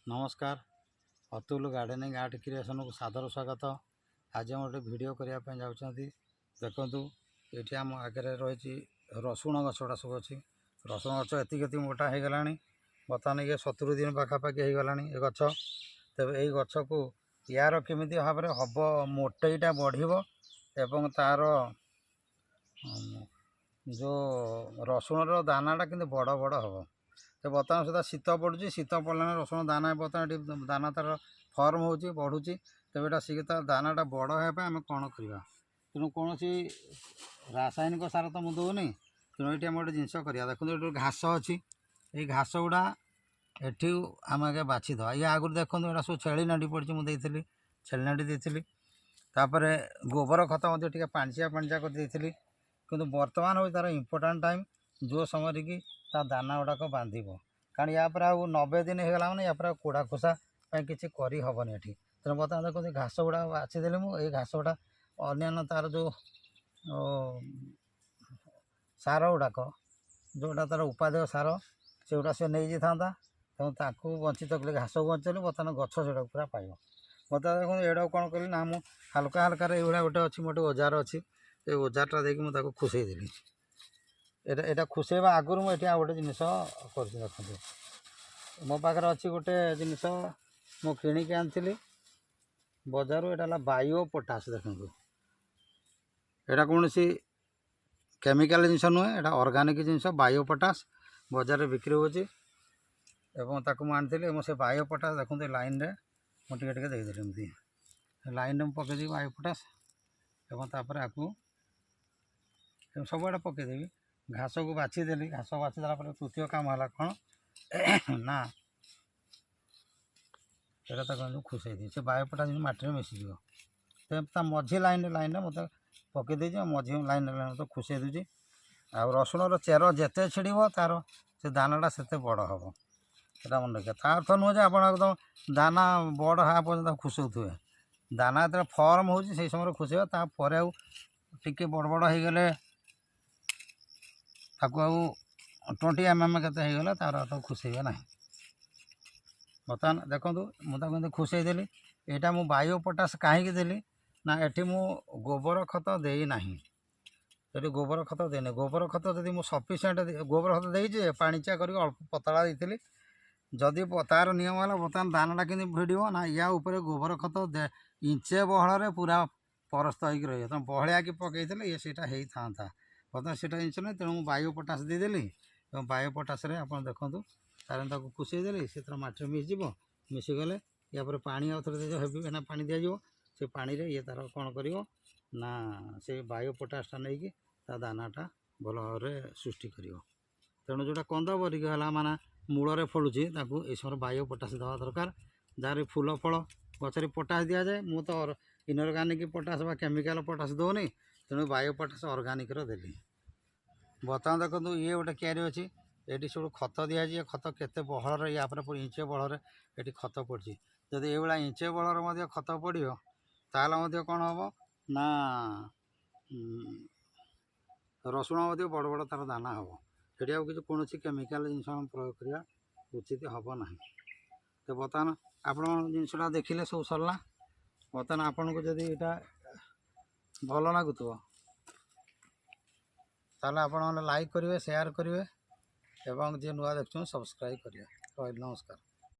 नमस्कार Atul gardening art creation को सादर स्वागत। आज हम गोटे भिडियो करने जाऊँगी। देखु ये आम आगे रही रसुण गछटा सब अच्छी रसुण गछ एति मोटा हो गला बर्तमान ये 70 दिन पाखापाखि हो गला ये गछ। तेज यही गछ को यार केमी भाव में हम मोटेटा बढ़ एवं तार जो रसुण दानाटा कि बड़ बड़ हम। तो बर्तमान सुधा शीत पड़ुची शीत पड़े रसुण दाना बर्तमान दाना तार फर्म हो बढ़ुची। तेज यहाँ शीत दानाटा बड़ होगापी आम कौन करवा तेणु कौन रासायनिक सार तो मुझे दूनी। तेणु ये आम गोटे जिनस करा देखो ये घास अच्छी ये घास गुड़ा एटी आम आगे बाछीद ये आगुरी देखो यहाँ सब छेली नांडी पड़ी मुझे छेली नांडी देती तापर गोबर खत पाणिचिया पाणिचिया कर किंतु बर्तमान हो तार इम्पोर्टाट टाइम जो समय कि दाना गुड़ाक बांध कारण या 90 दिन होगा मैंने या कोड़ा खोसा किसी करहबन ये। तेनाली बर्तमान देखो घास गुड़ा बाछीदेली मुझे घास गुड़ा अन्य तार जो सार गुड़ाक जोटा तार उपादेय सार से गुड़ा सी नहीं जाता तेणु वंचित कले घास को बचेली बर्तमान गछ से पूरा पाइब। बर्तमान देखो एड़ा कौन कली ना मुझे हाल्का हाल्का ये गोटे अच्छी मोटे ओजार अच्छी ये ओजारटा देखिए खुशेदेली एटा खुशेबा आगुरी मुझे गोटे जिनस कर देखते मो पाखे अच्छी गोटे जिनस मु किणिक आनी बजार यहाँ बायो पोटास देखो यहाँ कौन सी केमिकल जिनस नुहे यहाँ ऑर्गेनिक जिनस बायो पोटास बजार बिक्री होची मुझे से बायो पोटास देखते लाइन रे मुझे देदेली एमती लाइन में पकईदेवी बायो पोटास एवं तापर आपको सब आड़े पकईदेवी घास को बाछीदेली घास बाछीदेला तृतीय काम है कौन ना यहाँ तक खुशे से बायोपोटास मटी में मिसीज तो मझी लाइन मत पकईदे मझी लाइन तो खुशे दूची आ रसुण चेर जिते छिड़ब तार से दानाटा से बड़ हम यहाँ मन रखिए ता अर्थ नुहे आप एकदम दाना बड़ हाँ पर्यटन खुशे दाना जो फर्म हो समय खुशे तापर आगे बड़ बड़ हो गले ताकू 20 mm के तार तो खुशे ना। बर्तमान देखो मुझे खुशेदेली यहाँ मुझे बायो पोटास कहीं देली ना ये मु गोबर खत देना ये गोबर खत देने गोबर खत जब मुझे सफिसीयंट गोबर खत देजे पाणिचिया कर अल्प पतला देती जदि तार नियम है बर्तमान दानाटा कि भिड़ ना या ऊपर गोबर खत इंचे बहल पूरा परस्त होकर रही तुम बहलिया कि पकई ये सीटा होता बर्तमान सीटा जिन नहीं तेणु बायो पोटास देदेली और बायो पोटास आप देखूँ तार खुशेदेली से मटी मिसीज मिसीगले या पानी आउ थे हेना पा दिज्व से पानी रे ये तार कौन कर ना से बायो पोटासटा नहीं ता दानाटा भल भाव सृष्टि कर तेणु जोटा कंद बरिकला माना मूल फलुची ये समय बायो पोटास देवा दरकार जार फूल फल गचर पोटास दि जाए मु तो इनऑर्गेनिक पोटास केमिकल पोटास दौनी तेणु बायो पोटास ऑर्गेनिक देली। बर्तमान देखो ये गोटे क्यारी अच्छी ये सब खत दिजाए खत केते बहर या इंचे बहर ये खत पड़ी जब ये इंचे बहर खत पड़ो ताल कौन हम ना रसुण बड़ बड़ तार दाना हम ये किसी कौन केमिकल जिन प्रयोग करवा उचित हम ना। तो बर्तमान आप जिनसा देखिले सब सरला बर्तमान आपन को जदि यहाँ भल लगुव ताले आप लाइक करेंगे शेयर करेंगे एवं जी नुआ देखुं सब्सक्राइब करेंगे। नमस्कार।